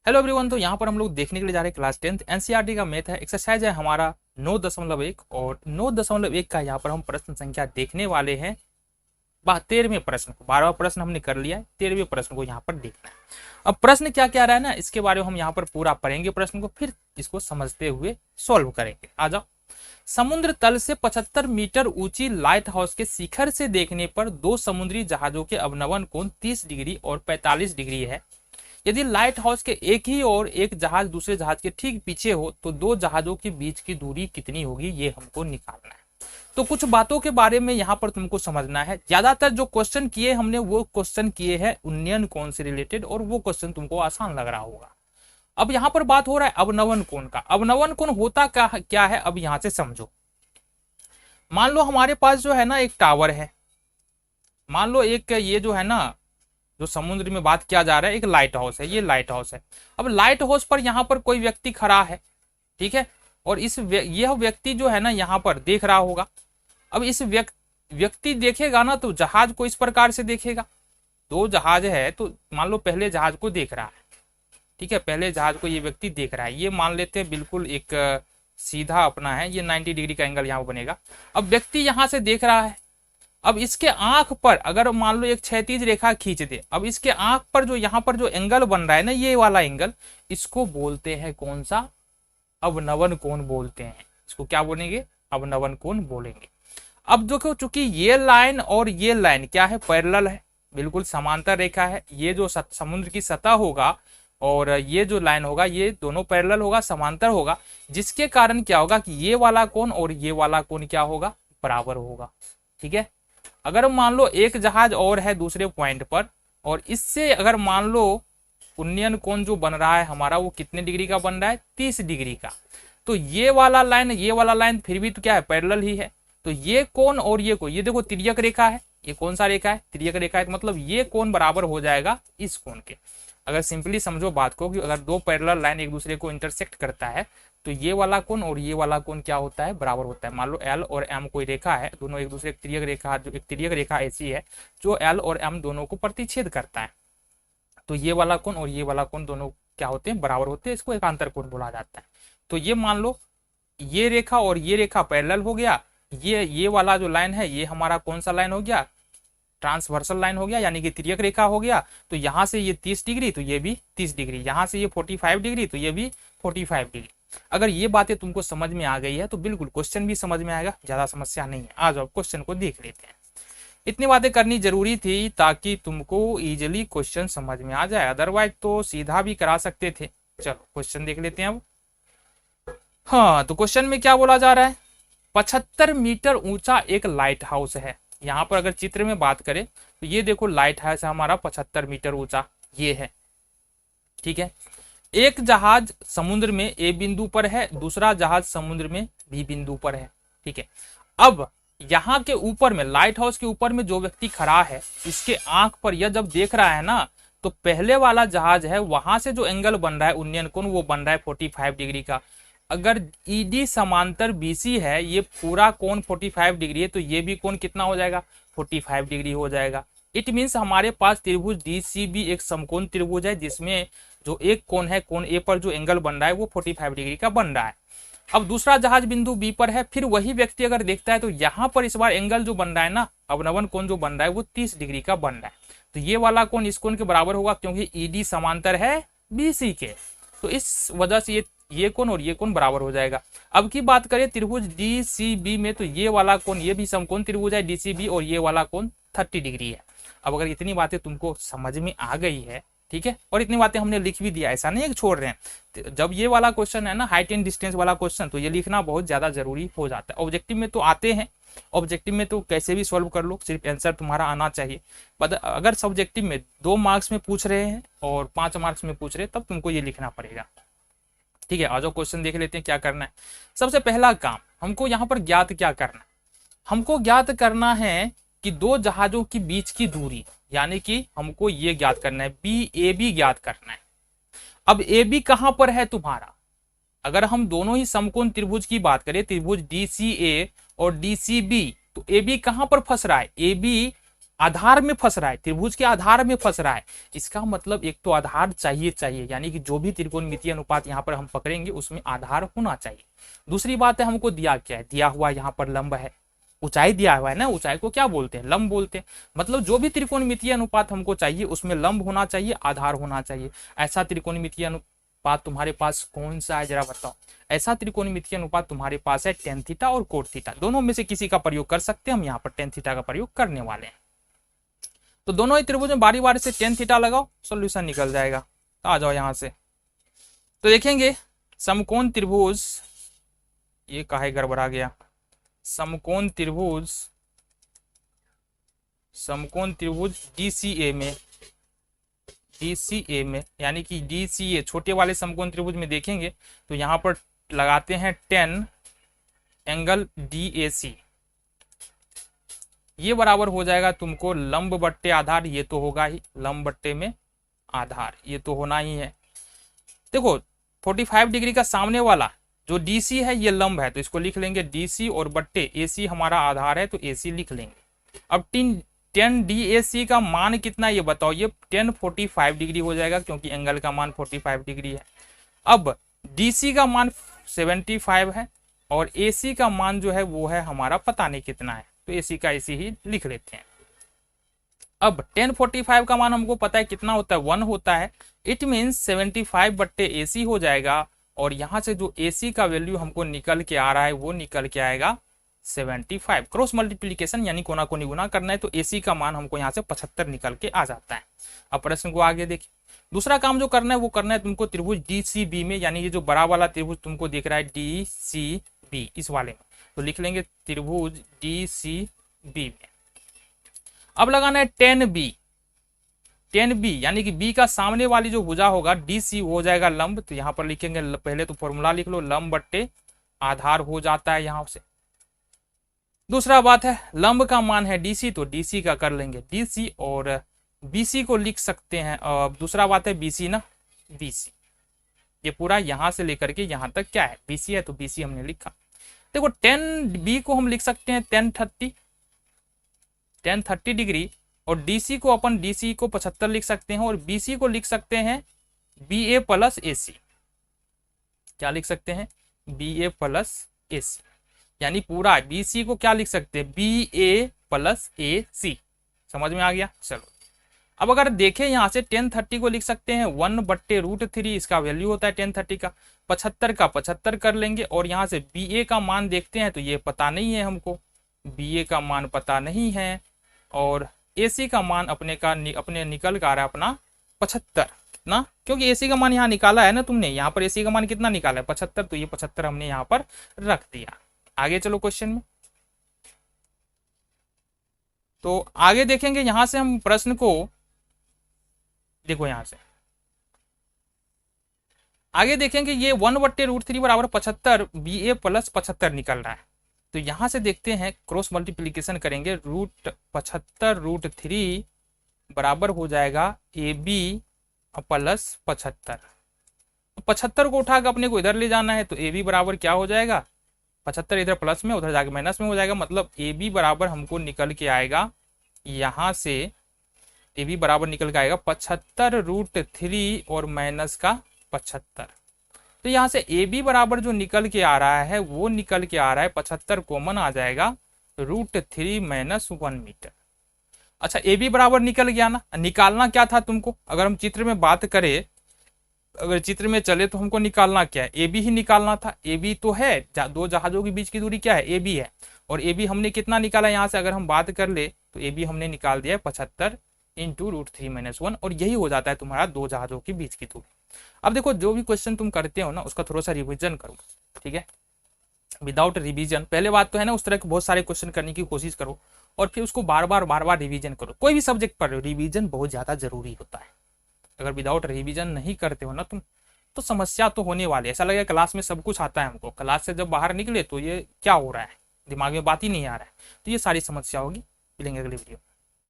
Hello everyone. तो यहाँ पर हम लोग देखने के लिए जा रहे हैं क्लास 10th एनसीईआरटी का मैथ है, एक्सरसाइज है हमारा 9.1 और 9.1 का यहाँ पर हम प्रश्न संख्या देखने वाले हैं 13वें प्रश्न को। 12वां प्रश्न हमने कर लिया है, 13वें प्रश्न को यहाँ पर देखना है। अब प्रश्न क्या क्या रहा है ना, इसके बारे में हम यहाँ पर पूरा पढ़ेंगे प्रश्न को, फिर इसको समझते हुए सॉल्व करेंगे। आ जाओ। समुद्र तल से 75 मीटर ऊंची लाइट हाउस के शिखर से देखने पर दो समुद्री जहाजों के अवनमन कोण 30 डिग्री और 45 डिग्री है। यदि लाइट हाउस के एक ही और एक जहाज दूसरे जहाज के ठीक पीछे हो तो दो जहाजों के बीच की दूरी कितनी होगी, ये हमको निकालना है। तो कुछ बातों के बारे में यहाँ पर तुमको समझना है। ज्यादातर जो क्वेश्चन किए हमने वो क्वेश्चन किए हैं उन्नयन कोण से रिलेटेड, और वो क्वेश्चन तुमको आसान लग रहा होगा। अब यहाँ पर बात हो रहा है अवनमन कोण का। अवनमन कोण होता क्या है, अब यहाँ से समझो। मान लो हमारे पास जो है ना एक टावर है, मान लो एक ये जो है ना जो समुद्र में बात किया जा रहा है एक लाइट हाउस है, ये लाइट हाउस है। अब लाइट हाउस पर यहाँ पर कोई व्यक्ति खड़ा है, ठीक है, और यह व्यक्ति जो है ना यहाँ पर देख रहा होगा। अब इस व्यक्ति देखेगा ना तो जहाज को इस प्रकार से देखेगा। दो जहाज है तो मान लो पहले जहाज को देख रहा है, ठीक है, पहले जहाज को ये व्यक्ति देख रहा है। ये मान लेते हैं बिल्कुल एक सीधा अपना है, ये 90 डिग्री का एंगल यहाँ बनेगा। अब व्यक्ति यहाँ से देख रहा है। अब इसके आंख पर अगर मान लो एक क्षैतिज रेखा खींच दे, अब इसके आंख पर जो यहाँ पर जो एंगल बन रहा है ना, ये वाला एंगल, इसको बोलते हैं कौन सा, अवनमन कोण बोलते हैं। इसको क्या बोलेंगे, अवनमन कोण बोलेंगे। अब देखो चूंकि ये लाइन और ये लाइन क्या है, पैरेलल है, बिल्कुल समांतर रेखा है। ये जो समुद्र की सतह होगा और ये जो लाइन होगा ये दोनों पैरेलल होगा, समांतर होगा, जिसके कारण क्या होगा कि ये वाला कोण और ये वाला कोण क्या होगा, बराबर होगा। ठीक है। अगर मान लो एक जहाज और है दूसरे पॉइंट पर, और इससे अगर मान लो उन्नयन कोण जो बन रहा है हमारा वो कितने डिग्री का बन रहा है, 30 डिग्री का, तो ये वाला लाइन फिर भी तो क्या है, पैरेलल ही है। तो ये कोण और ये कोण, ये देखो तिर्यक रेखा है, ये कौन सा रेखा है, तिर्यक रेखा है, मतलब ये कोण बराबर हो जाएगा इस कोण के। अगर सिंपली समझो बात को कि अगर दो पैरेलल लाइन एक दूसरे को इंटरसेक्ट करता है तो ये वाला कोण और ये वाला कोण क्या होता है, बराबर होता है। मान लो L और M कोई रेखा है, दोनों एक दूसरे तिर्यक रेखा, जो एक तिर्यक रेखा ऐसी है जो L और M दोनों को प्रतिच्छेद करता है, तो ये वाला कोण और ये वाला कोण दोनों क्या होते हैं, बराबर होते हैं। इसको एकांतर कोण बोला जाता है। तो ये मान लो ये रेखा और ये रेखा पैरेलल हो गया, ये वाला जो लाइन है ये हमारा कौन सा लाइन हो गया, ट्रांसवर्सल लाइन हो गया, यानी कि तिर्यक रेखा हो गया। तो यहाँ से ये 30 डिग्री तो ये भी 30 डिग्री, यहाँ से ये 45 डिग्री तो ये भी 45 डिग्री। अगर ये बातें तुमको समझ में आ गई है तो बिल्कुल क्वेश्चन भी समझ में आएगा, ज्यादा समस्या नहीं है। आ जाओ क्वेश्चन को देख लेते हैं। इतनी बातें करनी जरूरी थी ताकि तुमको इजिली क्वेश्चन समझ में आ जाए, अदरवाइज तो सीधा भी करा सकते थे। चलो क्वेश्चन देख लेते हैं अब। हाँ, तो क्वेश्चन में क्या बोला जा रहा है, 75 मीटर ऊंचा एक लाइट हाउस है। यहाँ पर अगर चित्र में बात करें तो ये देखो लाइट हाउस है हमारा 75 मीटर ऊंचा, ये है, ठीक है। एक जहाज समुद्र में ए बिंदु पर है, दूसरा जहाज समुद्र में बी बिंदु पर है, ठीक है। अब यहाँ के ऊपर में, लाइट हाउस के ऊपर में जो व्यक्ति खड़ा है, इसके आंख पर यह जब देख रहा है ना, तो पहले वाला जहाज है वहां से जो एंगल बन रहा है उन्नयन कोण, वो बन रहा है 45 डिग्री का। अगर ईडी समांतर बीसी है, ये पूरा कोण 45 डिग्री है, तो ये भी कोण कितना हो जाएगा, 45 डिग्री हो जाएगा। इट मीन्स हमारे पास त्रिभुज डीसीबी एक समकोण त्रिभुज है, जिसमें जो एक कोण है, कोण ए पर जो एंगल बन रहा है वो 45 डिग्री का बन रहा है। अब दूसरा जहाज बिंदु बी पर है, फिर वही व्यक्ति अगर देखता है तो यहाँ पर इस बार एंगल जो बन रहा है ना, अवनमन कोण जो बन रहा है वो 30 डिग्री का बन रहा है। तो ये वाला कोण इस कोण के बराबर होगा, क्योंकि ईडी समांतर है बीसी के, तो इस वजह से ये कोण और ये कोण बराबर हो जाएगा। अब की बात करें त्रिभुज डीसीबी में, तो ये वाला कोण, ये भी समकोण त्रिभुज है डीसीबी, और ये वाला कोण 30 डिग्री है। अब अगर इतनी बातें तुमको समझ में आ गई है, ठीक है, और इतनी बातें हमने लिख भी दिया, ऐसा नहीं है छोड़ रहे हैं। जब ये वाला क्वेश्चन है ना, हाइट एंड डिस्टेंस वाला क्वेश्चन, तो ये लिखना बहुत ज्यादा जरूरी हो जाता है। ऑब्जेक्टिव में तो आते हैं, ऑब्जेक्टिव में तो कैसे भी सॉल्व कर लो, सिर्फ आंसर तुम्हारा आना चाहिए। बट अगर सब्जेक्टिव में 2 मार्क्स में पूछ रहे हैं और 5 मार्क्स में पूछ रहे हैं, तब तुमको ये लिखना पड़ेगा, ठीक है। आज क्वेश्चन देख लेते हैं क्या करना है। सबसे पहला काम हमको यहाँ पर ज्ञात क्या करना है, हमको ज्ञात करना है कि दो जहाजों के बीच की दूरी, यानी कि हमको ये ज्ञात करना है, बी ए बी ज्ञात करना है। अब ए बी कहां पर है तुम्हारा, अगर हम दोनों ही समकोण त्रिभुज की बात करें, त्रिभुज डीसीए और डीसीबी, तो ए बी कहां पर फंस रहा है, ए बी आधार में फंस रहा है, त्रिभुज के आधार में फंस रहा है। इसका मतलब एक तो आधार चाहिए, यानी कि जो भी त्रिकोणमितीय अनुपात यहाँ पर हम पकड़ेंगे उसमें आधार होना चाहिए। दूसरी बात है, हमको दिया क्या है, दिया हुआ यहाँ पर लंब है, ऊंचाई दिया हुआ है ना, ऊंचाई को क्या बोलते हैं, लंब बोलते हैं। मतलब जो भी त्रिकोणमितीय अनुपात हमको चाहिए उसमें लंब होना चाहिए, आधार होना चाहिए। ऐसा त्रिकोणमितीय अनुपात तुम्हारे पास कौन सा है जरा बताओ। ऐसा त्रिकोणमितीय अनुपात तुम्हारे पास है टेन थीटा और कोट थीटा, दोनों में से किसी का प्रयोग कर सकते हैं। हम यहाँ पर टेन थीटा का प्रयोग करने वाले हैं। तो दोनों ही त्रिभुज में बारी बारी से टेन थीटा लगाओ, सोल्यूशन निकल जाएगा। आ जाओ यहां से, तो देखेंगे समकोण त्रिभुज, ये काहे गड़बड़ा गया, समकोण त्रिभुज DCA में यानी कि DCA छोटे वाले समकोण त्रिभुज में देखेंगे तो यहां पर लगाते हैं 10 एंगल DAC, ये बराबर हो जाएगा तुमको लंब बट्टे आधार, ये तो होगा ही, लंब बट्टे में आधार ये तो होना ही है। देखो 45 डिग्री का सामने वाला जो DC है ये लंब है, तो इसको लिख लेंगे DC और बट्टे AC हमारा आधार है तो AC लिख लेंगे। अब 10 DAC का मान कितना ये बताओ, ये 1045 डिग्री हो जाएगा क्योंकि एंगल का मान 45 डिग्री है। अब DC का मान 75 है और AC का मान जो है वो है हमारा पता नहीं कितना है, तो AC का AC ही लिख लेते हैं। अब 1045 का मान हमको पता है कितना होता है, 1 होता है। इट मीन्स 75 बट्टे AC हो जाएगा और यहां से जो AC का वैल्यू हमको निकल के आ रहा है वो निकल के आएगा 75। क्रॉस मल्टीप्लीकेशन यानी कोना कोनी गुना करना है तो AC का मान हमको यहाँ से 75 निकल के आ जाता है। अब प्रश्न को आगे देखिए, दूसरा काम जो करना है वो करना है तुमको त्रिभुज DCB में, यानी ये जो बड़ा वाला त्रिभुज तुमको दिख रहा है DCB, इस वाले में, तो लिख लेंगे त्रिभुज DCB में। अब लगाना है 10B यानी कि B का सामने वाली जो भुजा होगा DC हो जाएगा लंब, तो यहाँ पर लिखेंगे, पहले तो फॉर्मूला लिख लो, लंब बट्टे आधार हो जाता है यहाँ से। दूसरा बात है लंब का मान है DC, तो DC का कर लेंगे DC और BC को लिख सकते हैं। दूसरा बात है BC ना, BC ये पूरा यहां से लेकर के यहां तक क्या है BC है, तो BC हमने लिखा। देखो 10B को हम लिख सकते हैं 1030 डिग्री और DC को अपन DC को 75 लिख सकते हैं और BC को लिख सकते हैं BA प्लस AC। क्या लिख सकते हैं, BA प्लस AC, यानी पूरा BC को क्या लिख सकते हैं, BA प्लस AC। समझ में आ गया। चलो अब अगर देखें यहाँ से 1030 को लिख सकते हैं 1/√3, इसका वैल्यू होता है 1030 का, 75 का 75 कर लेंगे और यहाँ से BA का मान देखते हैं तो ये पता नहीं है हमको, BA का मान पता नहीं है और AC का मान अपने निकल का आ रहा है अपना 75 कितना, क्योंकि AC का मान यहाँ निकाला है ना तुमने, यहाँ पर AC का मान कितना निकाला है 75, तो ये 75 हमने यहाँ पर रख दिया। आगे चलो क्वेश्चन में, तो आगे देखेंगे यहां से हम प्रश्न को, देखो यहां से आगे देखेंगे ये 1/√3 बराबर 75 BA प्लस 75 निकल रहा है, तो यहां से देखते हैं क्रॉस मल्टीप्लीकेशन करेंगे, √75√3 बराबर हो जाएगा AB प्लस 75। 75 को उठाकर अपने को इधर ले जाना है तो AB बराबर क्या हो जाएगा, 75 इधर प्लस में उधर जाके माइनस में हो जाएगा, मतलब AB बराबर हमको निकल के आएगा यहाँ से, AB बराबर निकल के आएगा 75√3 और माइनस का 75। तो यहाँ से AB बराबर जो निकल के आ रहा है वो निकल के आ रहा है 75 कॉमन आ जाएगा √3 माइनस 1 मीटर। अच्छा AB बराबर निकल गया ना, निकालना क्या था तुमको, अगर हम चित्र में बात करें, अगर चित्र में चले तो हमको निकालना क्या है, AB ही निकालना था। AB तो है, दो जहाजों के बीच की दूरी क्या है, AB है, और AB हमने कितना निकाला यहाँ से अगर हम बात कर ले तो AB हमने निकाल दिया 75 इंटू √3 माइनस 1, और यही हो जाता है तुम्हारा दो जहाजों के बीच की दूरी। अब देखो जो भी क्वेश्चन तुम करते हो ना उसका थोड़ा सा रिविजन करो, ठीक है, विदाउट रिवीजन। पहले बात तो है ना उस तरह के बहुत सारे क्वेश्चन करने की कोशिश करो और फिर उसको बार बार रिवीजन करो। कोई भी सब्जेक्ट पढ़ रहे हो रिवीजन बहुत ज्यादा जरूरी होता है। अगर विदाउट रिवीजन नहीं करते हो ना तुम तो समस्या तो होने वाली है। ऐसा लगेगा क्लास में सब कुछ आता है हमको, क्लास से जब बाहर निकले तो ये क्या हो रहा है, दिमाग में बात ही नहीं आ रहा है, तो ये सारी समस्या होगी। मिलेंगे अगली वीडियो।